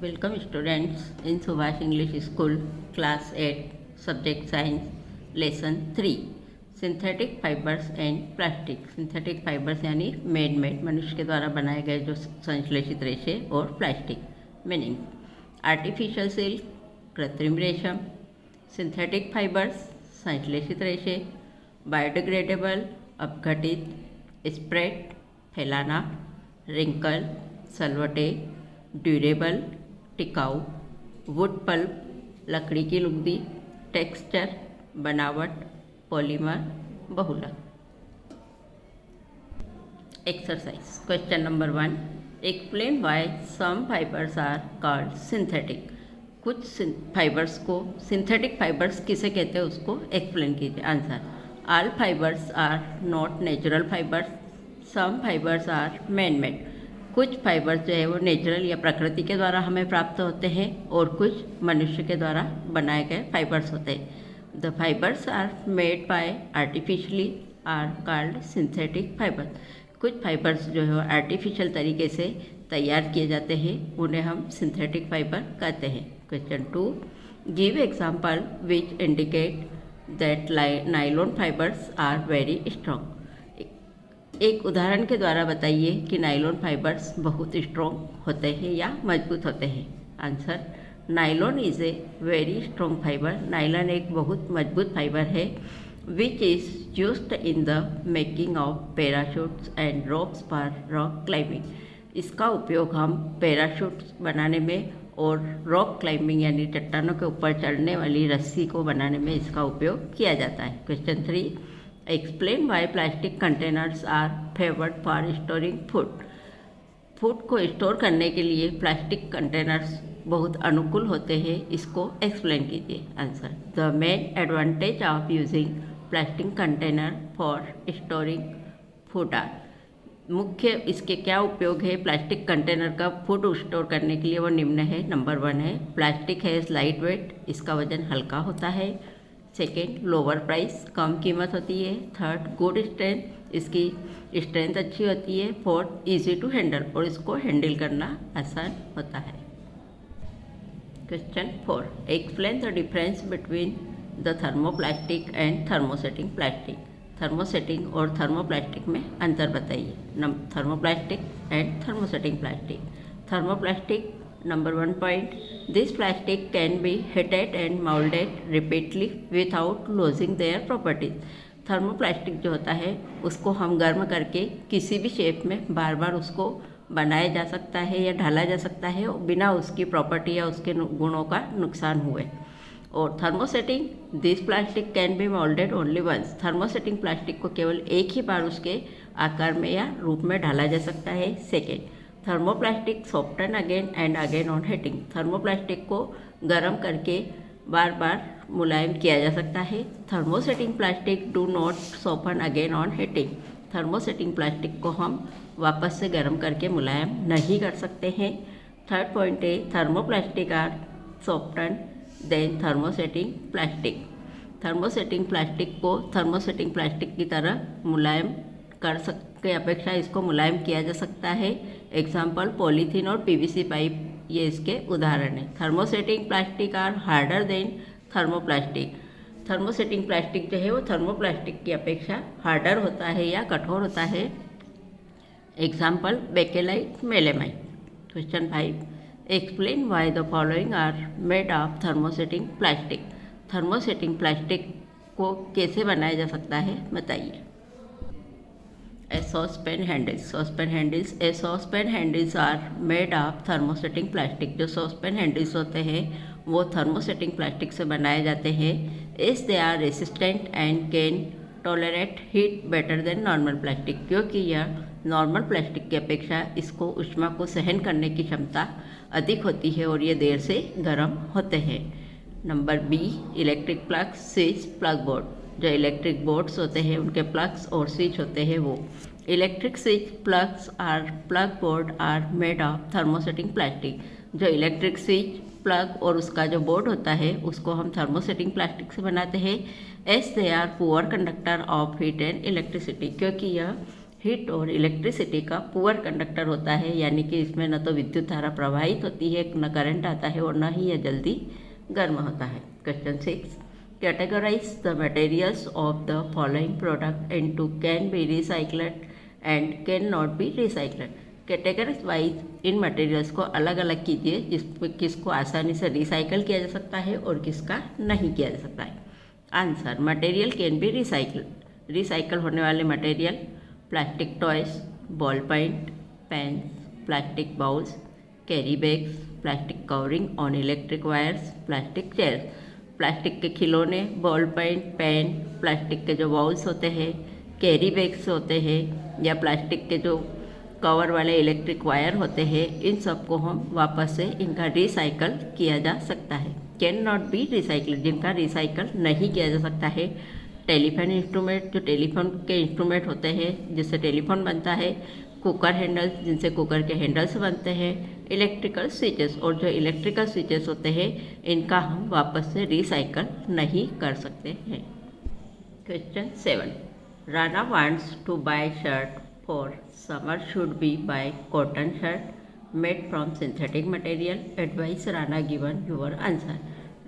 Welcome students in Subhash English School, Class 8, Subject Science, Lesson 3, Synthetic Fibers and Plastic. Synthetic Fibers यानी made मनुष्य के द्वारा बनाए गए जो संश्लेषित रेशे और प्लास्टिक. मीनिंग आर्टिफिशियल सिल्क कृत्रिम रेशम, सिंथेटिक फाइबर्स संश्लेषित रेशे, बायोडिग्रेडेबल अपघटित, स्प्रेड फैलाना, रिंकल सलवटे, ड्यूरेबल टिकाऊ, वुड पल्प लकड़ी की लुगदी, टेक्सचर बनावट, पॉलीमर बहुलक. Exercise. Question number 1. Explain why some fibres are called synthetic. कुछ फाइबर्स को सिंथेटिक फाइबर्स किसे कहते हैं उसको एक्सप्लेन कीजिए. Answer. All fibres are not natural fibres. Some fibres are man made. कुछ फाइबर्स जो है वो नेचुरल या प्रकृति के द्वारा हमें प्राप्त होते हैं और कुछ मनुष्य के द्वारा बनाए गए फाइबर्स होते हैं. The fibres are made by artificially are called synthetic fibres. कुछ फाइबर्स जो है आर्टिफिशियल तरीके से तैयार किए जाते हैं उन्हें हम सिंथेटिक फाइबर कहते हैं. Question 2. Give example which indicate that nylon fibres are very strong. एक उदाहरण के द्वारा बताइए कि नाइलॉन फाइबर्स बहुत स्ट्रॉन्ग होते हैं या मजबूत होते हैं. Answer. Nylon is a very strong fibre. Nylon एक बहुत मजबूत फाइबर है which is used in the making of parachutes and ropes for rock climbing. इसका उपयोग हम पैराशूट्स बनाने में और रॉक क्लाइंबिंग यानी चट्टानों के ऊपर चढ़ने वाली रस्सी को बनाने में इसका उपयोग किया जाता है. Question 3. Explain why plastic containers are favoured for storing food. Food को स्टोर करने के लिए प्लास्टिक कंटेनर्स बहुत अनुकूल होते हैं, इसको एक्सप्लेन कीजिए. Answer. The main advantage of using plastic container for storing food are. मुख्य इसके क्या उपयोग है प्लास्टिक कंटेनर का फूड स्टोर करने के लिए वो निम्न है. नंबर 1 है प्लास्टिक हैज़ लाइट वेट. इसका वजन हल्का होता है. सेकेंड लोअर प्राइस कम कीमत होती है. Third good strength. इसकी स्ट्रेंथ अच्छी होती है. फोर्थ इजी टू हैंडल और इसको हैंडल करना आसान होता है. Question 4. Explain the difference between the thermoplastic and thermosetting plastic. Thermosetting और थर्मोप्लास्टिक में अंतर बताइए. Thermoplastic and thermosetting plastic. Thermoplastic Number 1 point. This plastic can be heated and molded repeatedly without losing their properties. Thermoplastic जो होता है उसको हम गर्म करके किसी भी शेप में बार बार उसको बनाया जा सकता है या ढाला जा सकता है बिना उसकी प्रॉपर्टी या उसके गुणों का नुकसान हुए. और thermosetting. This plastic can be moulded only once. Thermosetting plastic को केवल एक ही बार उसके आकार में या रूप में ढाला जा सकता है. Second thermoplastic soften again and again on heating. Thermoplastic को गर्म करके बार बार मुलायम किया जा सकता है. Thermosetting plastic do not soften again on heating. Thermosetting plastic को हम वापस से गर्म करके मुलायम नहीं कर सकते हैं. थर्ड पॉइंट है thermoplastic are soften then thermosetting plastic. Thermosetting plastic को थर्मोसेटिंग प्लास्टिक की तरह मुलायम के अपेक्षा इसको मुलायम किया जा सकता है. एग्जाम्पल पॉलीथीन और पीवीसी पाइप ये इसके उदाहरण हैं. Thermosetting plastic are harder than thermoplastic. Thermosetting plastic जो है वो थर्मोप्लास्टिक की अपेक्षा हार्डर होता है या कठोर होता है. Example bakelite melamine. Question 5. Explain why the following are made of thermosetting plastic. Thermosetting plastic को कैसे बनाया जा सकता है बताइए. Saucepan handles. Saucepan handles. Saucepan handles are made of thermosetting plastic. जो सॉसपैन हैंडल्स होते हैं वो थर्मोसेटिंग प्लास्टिक से बनाए जाते हैं. They are resistant and can tolerate heat better than normal plastic. क्योंकि यह नॉर्मल प्लास्टिक की अपेक्षा इसको ऊष्मा को सहन करने की क्षमता अधिक होती है और ये देर से गर्म होते हैं. Number B electric plug switch plug board. जो इलेक्ट्रिक बोर्ड्स होते हैं उनके प्लग्स और स्विच होते हैं वो electric switch plugs are plug board are made of thermosetting plastic. जो इलेक्ट्रिक स्विच प्लग और उसका जो बोर्ड होता है उसको हम थर्मोसेटिंग प्लास्टिक से बनाते हैं. They are poor conductor of heat and electricity. क्योंकि यह हीट और इलेक्ट्रिसिटी का पुअर कंडक्टर होता है, यानी कि इसमें न तो विद्युत धारा प्रवाहित होती है, न करंट आता है और न ही यह जल्दी गर्म होता है। Question 6, categorise the materials of the following product into can be recycled and can not be recycled. Categories wise इन मटेरियल्स को अलग अलग कीजिए, किसको आसानी से रिसाइकल किया जा सकता है और किसका नहीं किया जा सकता है। Answer, material can be recycle होने वाले material plastic toys, ball point, pen, plastic bowls, carry bags, plastic covering on electric wires, plastic chairs. Plastic के खिलौने, बॉल पॉइंट, पेन, प्लास्टिक के जो बाउल्स होते हैं, कैरी बैग्स होते हैं या प्लास्टिक के जो कवर वाले इलेक्ट्रिक वायर होते हैं, इन सब को हम वापस से इनका रिसाइकल किया जा सकता है। कैन नॉट बी रिसाइकल, जिनका रिसाइकल नहीं किया जा सकता है। टेलीफोन इंस्ट्रूमेंट, जो टेलीफोन के इंस्ट्रूमेंट होते हैं जिससे टेलीफोन बनता है। कुकर हैंडल्स, जिनसे कुकर के हैंडल्स बनते हैं। इलेक्ट्रिकल स्विचेस, और जो इलेक्ट्रिकल स्विचेस होते हैं इनका हम वापस से रिसाइकल नहीं कर सकते हैं। Question 7, Rana wants to buy shirt for summer, should be buy cotton shirt made from synthetic material. Advise Rana given your answer.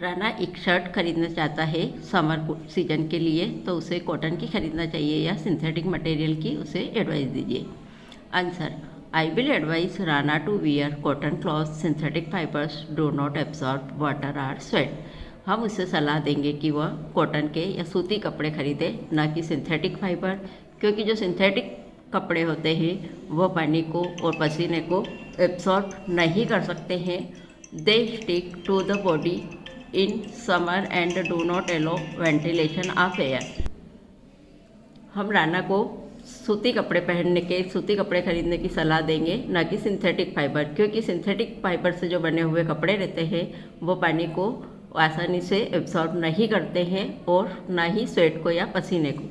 Rana एक शर्ट खरीदना चाहता है समर सीजन के लिए, तो उसे कॉटन की खरीदना चाहिए या सिंथेटिक मटेरियल की, उसे एडवाइस दीजिए। Answer, I will advise Rana to wear cotton cloth, synthetic fibres do not absorb water or sweat. हम उसे सलाह देंगे कि वह कॉटन के या सूती कपड़े खरीदे, ना कि सिंथेटिक फाइबर, क्योंकि जो सिंथेटिक कपड़े होते हैं वह पानी को और पसीने को एब्सॉर्ब नहीं कर सकते हैं। They stick to the body in summer and do not allow ventilation of air. हम राना को सूती कपड़े खरीदने की सलाह देंगे, ना कि सिंथेटिक फाइबर, क्योंकि सिंथेटिक फाइबर से जो बने हुए कपड़े रहते हैं वो पानी को आसानी से एब्सॉर्ब नहीं करते हैं और ना ही स्वेट को या पसीने को,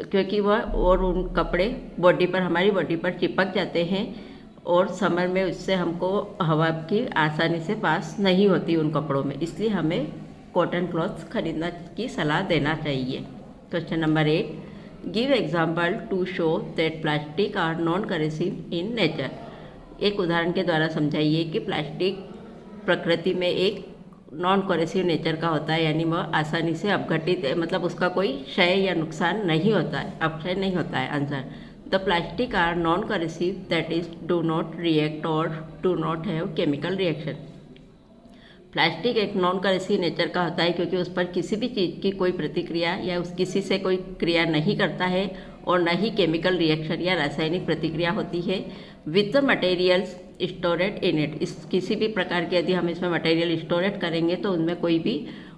क्योंकि वह और उन कपड़े हमारी बॉडी पर चिपक जाते हैं और समर में उससे हमको हवा की आसानी से पास नहीं होती उन कपड़ों में, इसलिए हमें कॉटन क्लॉथ्स खरीदना की सलाह देना चाहिए। Question number 8, give example to show that plastic are non corrosive in nature. एक उदाहरण के द्वारा समझाइए कि प्लास्टिक प्रकृति में एक नॉन करेसिव नेचर का होता है, यानी वह आसानी से अपघटित मतलब उसका कोई क्षय या नुकसान नहीं होता है, अपक्षय नहीं होता है। Answer, the plastic are non corrosive that is do not react और do not have chemical reaction. Plastic एक नॉन करेसिव नेचर का होता है क्योंकि उस पर किसी भी चीज़ की कोई प्रतिक्रिया या किसी से कोई क्रिया नहीं करता है और न ही केमिकल रिएक्शन या रासायनिक प्रतिक्रिया होती है। With the materials storeyed in it, इस किसी भी प्रकार के यदि हम इसमें मटेरियल स्टोरेड करेंगे तो उनमें कोई भी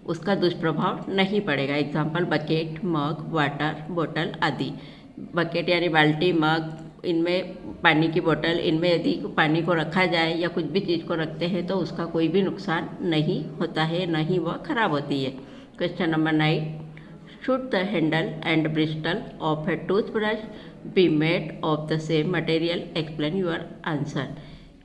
उसका दुष्प्रभाव नहीं पड़ेगा। एग्जाम्पल, बकेट, मग, वाटर बोतल आदि। बकेट यानी बाल्टी, मग, इनमें पानी की बोतल, इनमें यदि पानी को रखा जाए या कुछ भी चीज़ को रखते हैं तो उसका कोई भी नुकसान नहीं होता है, न ही वह खराब होती है। Question number 9, should the handle and Bristol of A toothbrush be made of the same material. Explain your answer.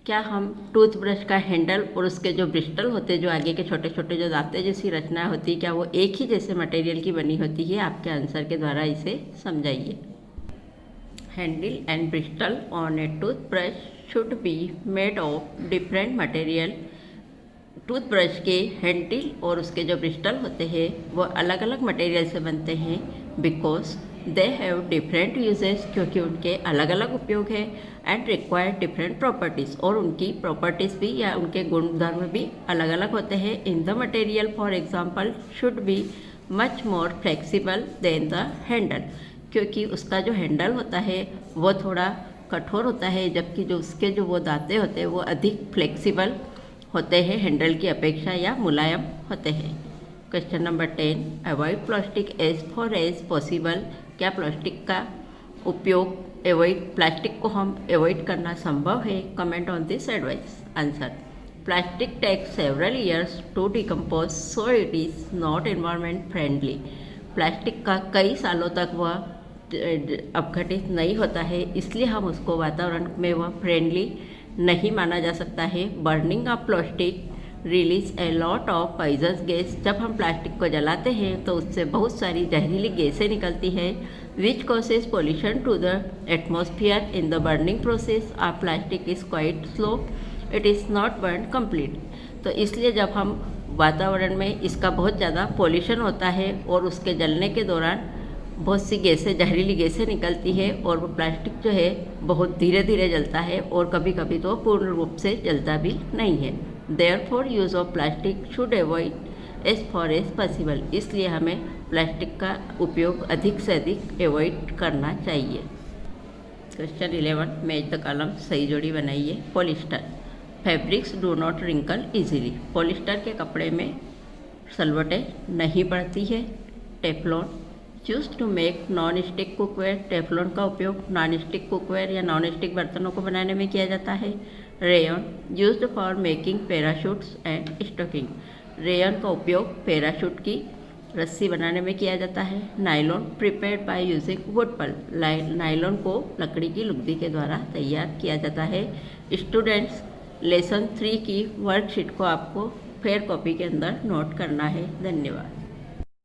क्या हम टूथब्रश का हैंडल और उसके जो ब्रिस्टल होते हैं, जो आगे के छोटे छोटे जो दांते जैसी रचनाएं होती है, क्या वो एक ही जैसे मटेरियल की बनी होती है? आपके आंसर के द्वारा इसे समझाइए। Handle and Bristol on A toothbrush should be made of different material. Toothbrush के हैंडल और उसके जो ब्रिस्टल होते हैं वो अलग अलग मटेरियल से बनते हैं, because they have different uses, क्योंकि उनके अलग अलग उपयोग है, एंड रिक्वायर डिफरेंट प्रॉपर्टीज़, और उनकी प्रॉपर्टीज़ भी या उनके गुणधर्म भी अलग अलग होते हैं। In the material for example should be much more flexible than the handle, क्योंकि उसका जो हैंडल होता है वो थोड़ा कठोर होता है, जबकि जो उसके जो वो दांते होते हैं वो अधिक फ्लेक्सिबल होते हैं हैंडल की अपेक्षा या मुलायम होते हैं। Question number 10, avoid plastic as far as possible. क्या प्लास्टिक का उपयोग प्लास्टिक को हम अवॉइड करना संभव है? Comment on this advice. Answer, plastic takes several years to decompose, so it is not environment friendly. Plastic का कई सालों तक वह अपघटित नहीं होता है, इसलिए हम उसको वातावरण में वह फ्रेंडली नहीं माना जा सकता है। Burning of plastic release a lot of poisonous gas. जब हम प्लास्टिक को जलाते हैं तो उससे बहुत सारी जहरीली गैसें निकलती है, which causes pollution to the atmosphere in the burning process of plastic is quite slow, it is not burn complete. तो इसलिए जब हम वातावरण में इसका बहुत ज़्यादा पोल्यूशन होता है और उसके जलने के दौरान बहुत सी गैसें, जहरीली गैसें निकलती है और वो प्लास्टिक जो है बहुत धीरे धीरे जलता है और कभी कभी तो पूर्ण रूप से जलता भी नहीं है। Therefore use of plastic should avoid as far as possible. इसलिए हमें प्लास्टिक का उपयोग अधिक से अधिक अवॉइड करना चाहिए। क्वेश्चन 11, मैच द कॉलम, सही जोड़ी बनाइए। Polyester fabrics do not wrinkle easily. Polyester के कपड़े में सलवटें नहीं पड़ती है। Teflon choose to make non stick cookware. Teflon का उपयोग नॉन स्टिक कुकवेयर या नॉन स्टिक बर्तनों को बनाने में किया जाता है। Rayon used for making parachutes and stocking. Rayon का उपयोग पैराशूट की रस्सी बनाने में किया जाता है। Nylon prepared by using wood pulp. Nylon को लकड़ी की लुगदी के द्वारा तैयार किया जाता है। स्टूडेंट्स, लेसन 3 की वर्कशीट को आपको फेयर कॉपी के अंदर नोट करना है। धन्यवाद।